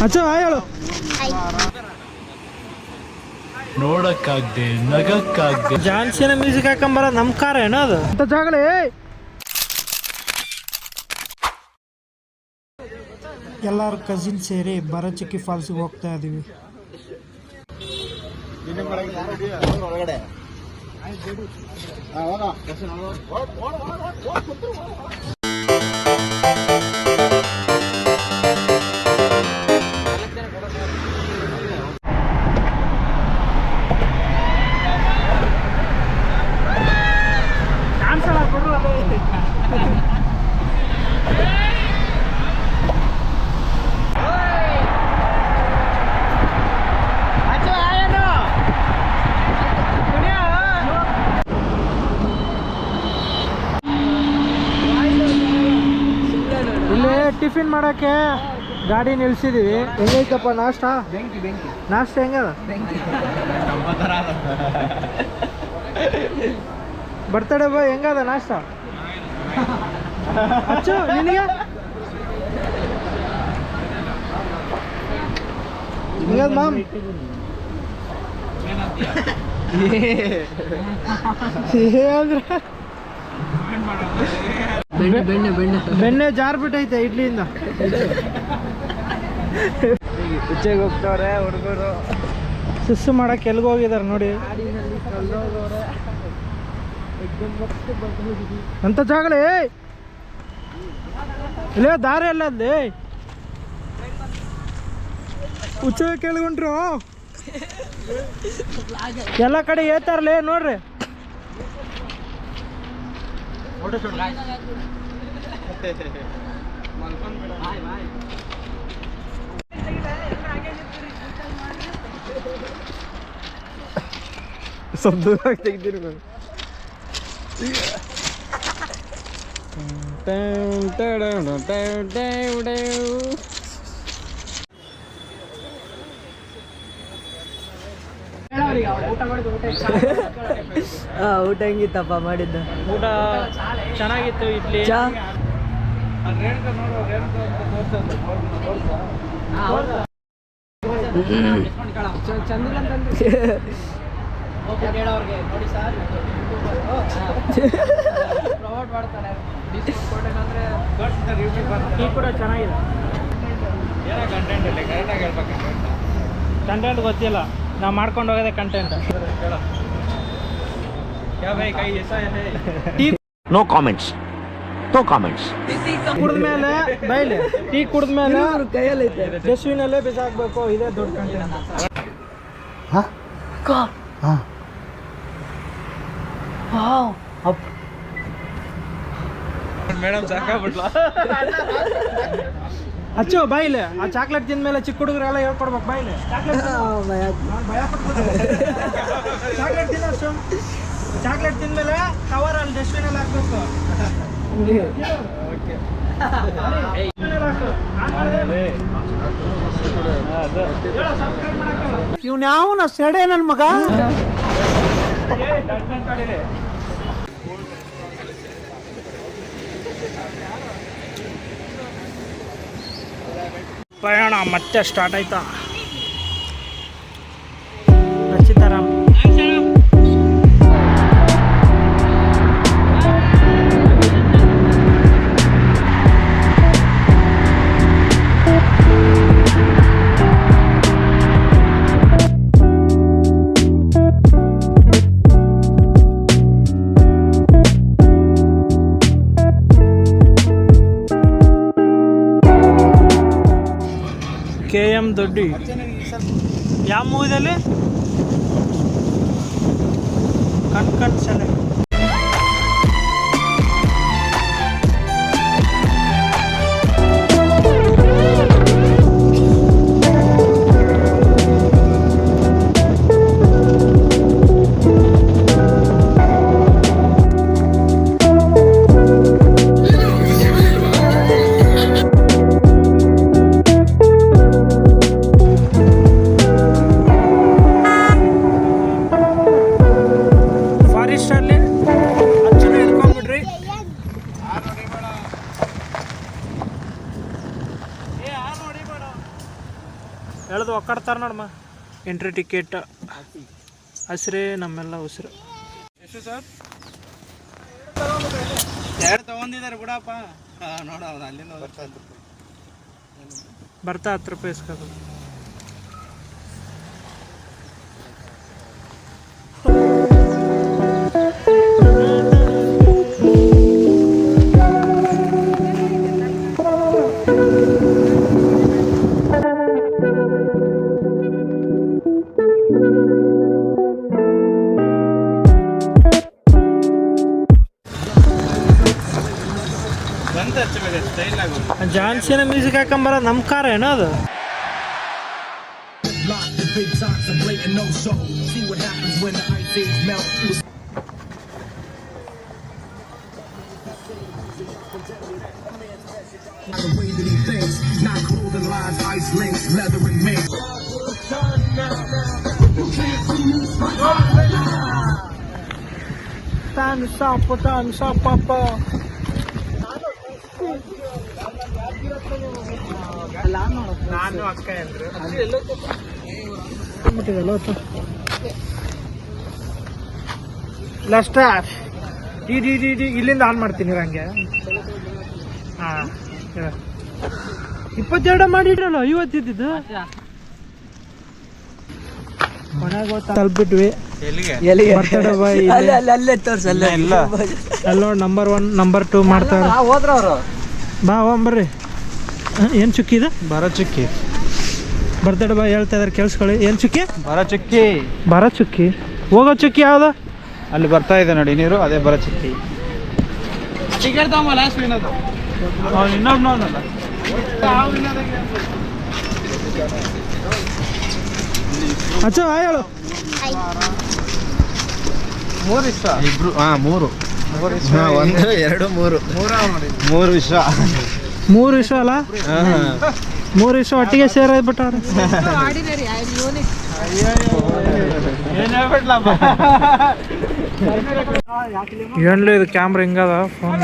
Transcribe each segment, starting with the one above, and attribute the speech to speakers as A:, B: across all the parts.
A: ಅಚ್ಚ ಹೇಳು.
B: ನೋಡಕ್ಕಾಗ್ದೆ ನಗಕ್ಕಾಗ್ದೆ
A: ಜಾನ್ಸಿನ ಮ್ಯೂಸಿಕ್ ಹಾಕೊಂಬರ ನಮ್ಮ ಕಾರ ಏನೋ ಅದು ಅಂತ ಜಾಗಲೇ. ಎಲ್ಲರೂ ಕಸಿನ್ ಸೇರಿ ಭರಚುಕ್ಕಿ ಫಾಲ್ಸ್ಗೆ ಹೋಗ್ತಾ ಇದೀವಿ. ಟಿಫಿನ್ ಮಾಡಕ್ಕೆ ಗಾಡಿ ನಿಲ್ಸಿದೀವಿ. ಹೆಂಗೈತಪ್ಪ ನಾಷ್ಟ? ನಾಷ್ಟ ಹೆಂಗದ? ಬರ್ತಡೇ ಬಾಯ್ ಹೆಂಗದ ನಾಷ್ಟ? ಅಚ್ಚು ನಿನಗೆ ಹೆಂಗದ ಮಾಮ್? ಅಂದ್ರೆ ಬೆಣ್ಣೆ ಜಾರ್ ಬಿಟ್ಟೈತೆ ಇಡ್ಲಿಯಿಂದ.
C: ಉಚ್ಚೆಗೆ ಹೋಗ್ತವ್ರೆ ಹುಡುಗರು.
A: ಸುಸ್ಸು ಮಾಡಕ್ಕೆ ಎಲ್ಗೆ ಹೋಗಿದ್ದಾರೆ ನೋಡಿ. ಅಂತ ಜಾಗಲೇ ಇಲ್ಲೇ ದಾರಿ ಎಲ್ಲ ಅಲ್ಲಿ ಉಚ್ಚೆ ಕೇಳ್ಕೊಂಡ್ರು ಎಲ್ಲ ಕಡೆ ಹೇಳ್ತಾರಲೇ ನೋಡ್ರಿ.
C: ಸ್ವಲ್ಪ ದೂರ ತೆಗ್ದಿರಿ. ಊಟ ಹೆಂಗಿತ್ತಪ್ಪ ಮಾಡಿದ್ದ?
A: ಊಟ ಚೆನ್ನಾಗಿತ್ತು. ಇಡ್ಲಿ ಟೀ ಕೂಡ ಚೆನ್ನಾಗಿದೆ. ಕಂಟೆಂಟ್ ಗೊತ್ತಿಲ್ಲ, ನಾವು ಮಾಡ್ಕೊಂಡು ಹೋಗೋದೇ content.
B: No comments, no comments.
A: ಕುಡಿದ್ಮೇಲೆ ಬೈಲಿ, ಟೀ ಕುಡಿದ್ಮೇಲೆ ಕೈಯಲ್ಲಿ ಡಸ್ಟ್ಬಿನಲ್ಲೇ ಬಿಸಾಕ್ಬೇಕು. ಇದೇ ದೊಡ್ಡ ಕಂಟೆಂಟ್.
C: ಮೇಡಮ್ ಸಾಕಾಗ್ಬಿಟ್ಲ.
A: ಅಚ್ಚು ಬಾಯಿಲೆ ಆ ಚಾಕ್ಲೇಟ್ ತಿಂದ್ಮೇಲೆ ಚಿಕ್ಕ ಹುಡುಗರೆಲ್ಲ ಹೇಳ್ಕೊಡ್ಬೇಕು. ಬಾಯಿಲೆ ಚಾಕ್ಲೇಟ್ ತಿನ್ನೋಷ್ಟು ಚಾಕ್ಲೇಟ್ ತಿಂದ್ಮೇಲೆ ಕವರ್ ಅಲ್ಲಿ ಡಸ್ಟ್ಬಿನಲ್ಲಿ ಹಾಕ್ಬೇಕು.
C: ಇವ್ನು ಯಾವನ ಸೆಡೆ ನನ್ನ ಮಗ.
A: ಪ್ರಯಾಣ ಮತ್ತೆ ಸ್ಟಾರ್ಟ್ ಆಯ್ತಾ? ರಚಿತಾರಾಮ್ KM ದೊಡ್ಡಿ ಯಾವ ಮೂವಿದಲ್ಲಿ ಕಣ್ ಸೆಲೆ. ಫಾರೆಸ್ಟ್ ಅಲ್ಲಿ ಎಳ್ದು ಒಕ್ಕಾಡ್ತಾರೆ ನೋಡಮ್ಮ. ಎಂಟ್ರಿ ಟಿಕೆಟ್ ಹಸಿರೇ ನಮ್ಮೆಲ್ಲ ಉಸಿರು.
D: ಎಷ್ಟು ಸರ್? 2 ತಗೊಂಡಿದ್ದಾರೆ ಬಿಡಪ್ಪ. ನೋಡ ಅವ್ರು ಅಲ್ಲಿಂದ
A: ಬರ್ತಾ 10 ರೂಪಾಯಿ ಇಸ್ಕೋದು.
D: ಬಂತ ಹಚ್ಚಬೇಕು ಸ್ಟೈಲ್ ಆಗೋದು.
A: ಜಾನ್ಸಿನ ಮ್ಯೂಸಿಕ್ ಹಾಕೊಂಬರ ನಮ್ಮ ಕಾರ್ ಏನೋ ಅದು. ನಾನು ಅಕ್ಕ ಅಂದ್ರು ಲಾಸ್ಟ್ ಇಲ್ಲಿಂದ ಆನ್ ಮಾಡ್ತೀನಿ ಹಂಗೆ. ಹಾಂ 22 ಮಾಡಿಡ್ರಲ್ಲ 50 ಇದ್ದಿದ್ದು. ತಲುಪಿಟ್ವಿ.
C: ಅಲ್ಲೇ ತೋರ್ಸ
A: ಅಲ್ಲೋ ನಂಬರ್ 1 ನಂಬರ್ 2 ಮಾಡ್ತಾರೆ.
C: ಹೋದ್ರ ಅವರು
A: ಬಾ ಬರ್ರಿ. ಏನು ಚುಕ್ಕಿ ಇದೆ?
D: ಬರ ಚುಕ್ಕಿ.
A: ಬರ್ತಡೆ ಬಾ ಹೇಳ್ತಾ ಇದಾರೆ ಕೇಳಿಸ್ಕೊಳ್ಳಿ. ಏನು ಚುಕ್ಕಿ?
D: ಬರ ಚುಕ್ಕಿ.
A: ಬರ ಚುಕ್ಕಿ. ಹೋಗೋ ಚುಕ್ಕಿ ಯಾವ್ದು?
D: ಅಲ್ಲಿ ಬರ್ತಾ ಇದೆ ನೋಡಿ ನೀರು, ಅದೇ ಬರ ಚುಕ್ಕಿ. ಟಿಕೆಟ್ ತಗೊಂಬ ಲಾಸ್ಟ್ ವಿನೋದು. ಇನ್ನೊಬ್ಬನಲ್ಲ
A: ಅಚ್ಚ ಹೇಳು.
D: 3 ಇಷ್ಟ.
B: ಇಬ್ರು 3
D: 1 2 3 3 ವಿಶ್ವ.
A: 3 ವಿಶ್ವ ಅಲ್ಲ? 3 ವಿಶ್ವ ಒಟ್ಟಿಗೆ ಸೇರ್ ಆಗ್ಬಿಟ್ಟವ್ರೆ. ಏನ್ಲಿ ಇದು ಕ್ಯಾಮ್ರಾ ಹಿಂಗದ ಫೋನ್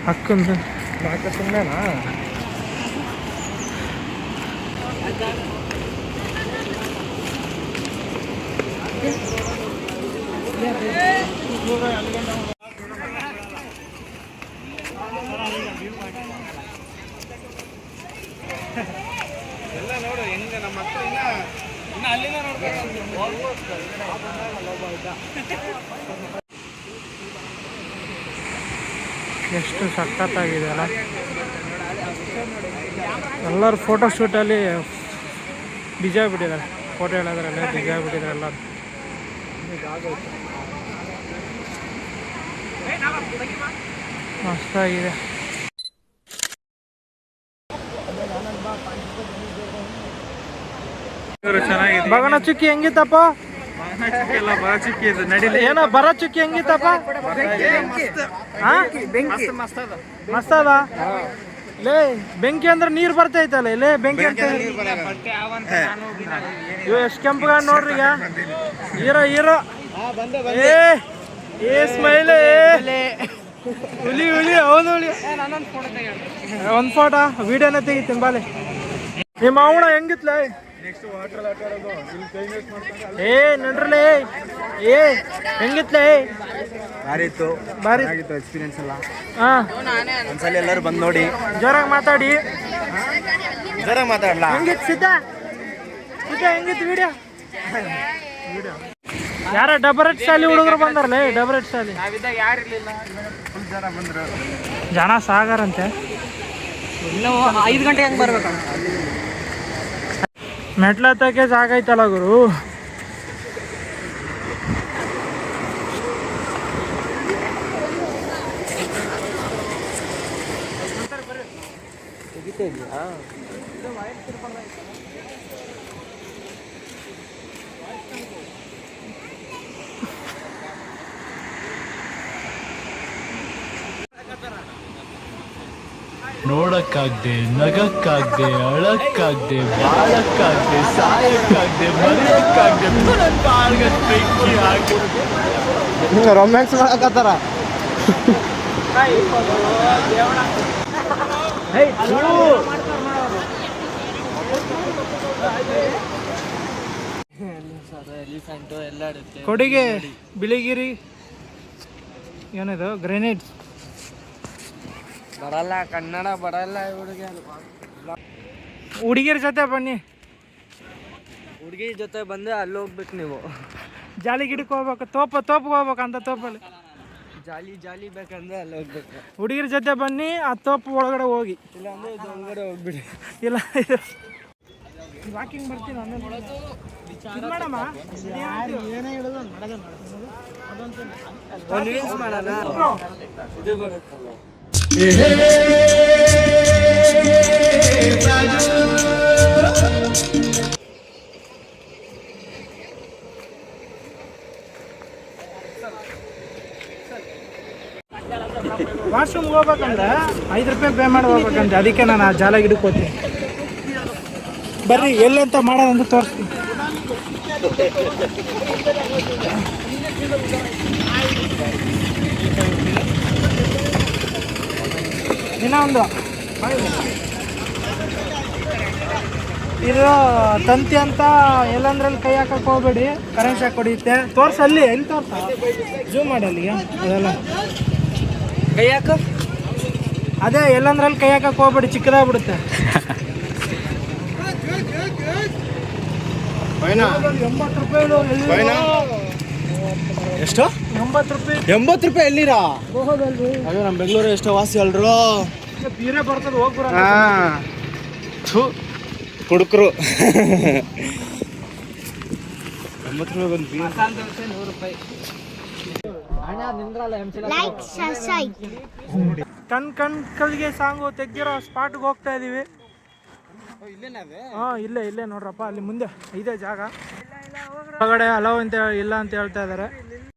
A: ಹಕ್ಕಂತ
D: ಸುಮ್ಮನೆನಾ? ಎಲ್ಲ ನೋಡು ಹೆಂಗೆ ನಮ್ಮ ಮಕ್ಕಳು ಇನ್ನ ಅಲ್ಲಿಂದ ನೋಡ್ಬೇಕು.
A: ಎಷ್ಟು ಸಖತ್ತಾಗಿದೆ ಅಲ್ಲ. ಎಲ್ಲರೂ ಫೋಟೋ ಶೂಟಲ್ಲಿ ಬಿಜಿ ಆಗ್ಬಿಟ್ಟಿದ್ದಾರೆ. ಫೋಟೋ ಹೇಳೋದ್ರಲ್ಲೇ ಬಿಜಿ ಆಗ್ಬಿಟ್ಟಿದ್ದಾರೆ ಎಲ್ಲರೂ. ಮಸ್ತಾಗಿದೆ.
D: ಚೆನ್ನಾಗಿದೆ.
A: ಬಗಣ ಚುಕ್ಕಿ ಹೆಂಗಿತ್ತಪ್ಪ?
D: ಬರ ಚುಕ್ಕಿ ಇದು ನಡಿಲಿ.
A: ಏನೋ ಬರ ಚುಕ್ಕಿ ಹೆಂಗಿತ್ತಪ್ಪ? ಮಸ್ತ್ ಅದ ಲೇ. ಬೆಂಕಿ ಅಂದ್ರೆ ನೀರು ಬರ್ತೈತಲ್ಲ ಲೇ. ಬೆಂಕಿ ಅಂತ ಇವು ಎಷ್ಟು ಕೆಂಪಗ ನೋಡ್ರಿ. ಈಗ ಹೀರೋ ಏ ಸ್ಮೈಲ್ ಹುಲಿ ಅವನು ಹುಲಿ. ಒಂದು ಫೋಟೋ ವಿಡಿಯೋನ ತೆಗಿತೀನಿ ಬಾಲೆ. ನಿಮ್ಮ ಅವಣ ಹೆಂಗಿತ್ಲ? ಏ ನಡ್ರಲೇ. ಏ ಹೆಂಗಿತ್ಲೇ?
D: ಭಾರಿ ಇತ್ತು.
A: ಭಾರಿ
D: ಎಕ್ಸ್ಪೀರಿಯನ್ಸ್ ಎಲ್ಲ.
A: ಹಾಂ
D: ಒಂದ್ಸಲ ಎಲ್ಲರೂ ಬಂದು ನೋಡಿ.
A: ಜೋರಾಗಿ ಮಾತಾಡಿ.
D: ಮಾತಾಡಲ್ಲ.
A: ಹೆಂಗಿತ್ತು ಸಿದ್ಧ ಹೆಂಗಿತ್ತು ವಿಡಿಯೋ? ಯಾರ ಡಬರೇಟ್ ಶಾಲಿ ಹುಡುಗರು ಬಂದಾರಲ್ಲ. ಡಬರೇಟ್ ಶಾಲಿ ಜನ ಸಾಗರಂತೆ.
C: 5 ಗಂಟೆ ಹೆಂಗೆ ಬರ್ಬೇಕು?
A: ಮೆಟ್ಲತ್ತಕ್ಕೆ ಜಾಗ ಐತಲ್ಲ ಗುರು.
B: ನೋಡಕ್ಕಾಗ್ದೆ, ನಗಕ್ಕಾಗ್ದೆ, ಅಳಕ್ಕಾಗ್ದೆ, ಬಾಳಕ್ಕಾಗ್ದೆ, ಸಾಯಕ್ಕಾಗ್ದೆ, ಮರೆಯಕ್ಕಾಗ್ದೆ, ಬೆಂಕಿ ಹಾಕಿ
D: ರೊಮ್ಯಾನ್ಸ್ ಮಾಡಕತ್ತಾರ.
C: ಎಲಿಫೆಂಟು ಎಲ್ಲ ಇರುತ್ತೆ.
A: ಕೊಡಿಗೆ, ಬಿಳಿಗಿರಿ, ಏನಿದು ಗ್ರೆನೇಡ್ಸ್.
C: ಬರಲ್ಲ, ಕನ್ನಡ ಬರಲ್ಲ ಇವ್ರಿಗೆ.
A: ಹುಡುಗಿಯರ ಜೊತೆ ಬನ್ನಿ,
C: ಹುಡುಗಿ ಜೊತೆ ಬಂದರೆ ಅಲ್ಲಿ ಹೋಗ್ಬೇಕು ನೀವು.
A: ಜಾಲಿ ಗಿಡಕ್ಕೆ ಹೋಗ್ಬೇಕು, ತೋಪಿಗೆ ಹೋಗ್ಬೇಕು. ಅಂತ ತೋಪಲ್ಲಿ
C: ಜಾಲಿ ಬೇಕಂದ್ರೆ ಅಲ್ಲಿ ಹೋಗ್ಬೇಕು.
A: ಹುಡುಗಿರ ಜೊತೆ ಬನ್ನಿ, ಆ ತೋಪು ಒಳಗಡೆ ಹೋಗಿ.
C: ಇಲ್ಲಾಂದ್ರೆ ಇದು ಒಳಗಡೆ ಹೋಗ್ಬಿಡಿ.
A: ಇಲ್ಲ ವಾಕಿಂಗ್ ಬರ್ತೀನಿ ಆಮೇಲೆ ಇದು ಮಾಡಮ್ಮ. ಏನೇ ಹೇಳೋದು
C: ಒಂದು ರೀಲ್ಸ್ ಮಾಡೋಣ. ಇದು ಬರುತ್ತೆ.
A: ವಾಶ್ರೂಮ್ಗೆ ಹೋಗ್ಬೇಕಂದ್ರೆ 5 ರೂಪಾಯಿ ಪೇ ಮಾಡಿ ಹೋಗ್ಬೇಕಂತೆ. ಅದಕ್ಕೆ ನಾನು ಆ ಜಾಲ ಗಿಡಕ್ಕೆ ಹೋಗ್ತೀನಿ. ಬರ್ರಿ ಎಲ್ಲಂತ ಮಾಡೋದಂತ ತೋರಿಸ್ತೀನಿ. ದಿನ ಒಂದು ಇದು ತಂತಿ ಅಂತ ಎಲ್ಲಂದ್ರಲ್ಲಿ ಕೈ ಹಾಕಕ್ಕೆ ಹೋಗ್ಬೇಡಿ, ಕರೆಂಟ್ ಶಾಕ್ ಹೊಡಿಯುತ್ತೆ. ತೋರ್ಸಲ್ಲಿ, ಎಲ್ಲಿ ತೋರ್ಸ, ಜೂಮ್ ಮಾಡಿ ಅಲ್ಲಿಗೆ. ಅದೆಲ್ಲ
C: ಕೈ ಹಾಕು.
A: ಅದೇ ಎಲ್ಲಂದ್ರಲ್ಲಿ ಕೈ ಹಾಕಕ್ಕೆ ಹೋಗ್ಬೇಡಿ, ಚಿಕ್ಕದಾಗ್ಬಿಡುತ್ತೆ. 80 ರೂಪಾಯಿ.
D: ಎಷ್ಟು?
A: 80 ರೂಪಾಯಿ.
D: 80 ರೂಪಾಯಿ ಎಲ್ಲಿರಾ?
A: ಹೋಗೋದಲ್ರಿ,
D: ಅಯ್ಯೋ ನಮ್ಮ ಬೆಂಗಳೂರು ಎಷ್ಟೋ ವಾಸಿ ಅಲ್ರು.
A: ಬೀರೆ ಬರ್ತದೆ, ಹೋಗ್ಬಿಡ.
D: ಕುಡುಕರು 80 ರೂಪಾಯಿ ಬಂದು ಬೀರ್.
C: ಮಸಾಲೆ ದೋಸೆ 100 ರೂಪಾಯಿ.
A: ಕಣ್ಗೆ ಸಾಂಗು ತೆಗ್ದಿರೋ ಸ್ಪಾಟ್ಗೆ ಹೋಗ್ತಾ ಇದೀವಿ. ಇಲ್ಲೇ ನೋಡ್ರಪ್ಪ, ಅಲ್ಲಿ ಮುಂದೆ ಇದೇ ಜಾಗ. ಹೊರಗಡೆ ಅಲೋ ಅಂತ ಇಲ್ಲ ಅಂತ ಹೇಳ್ತಾ ಇದಾರೆ.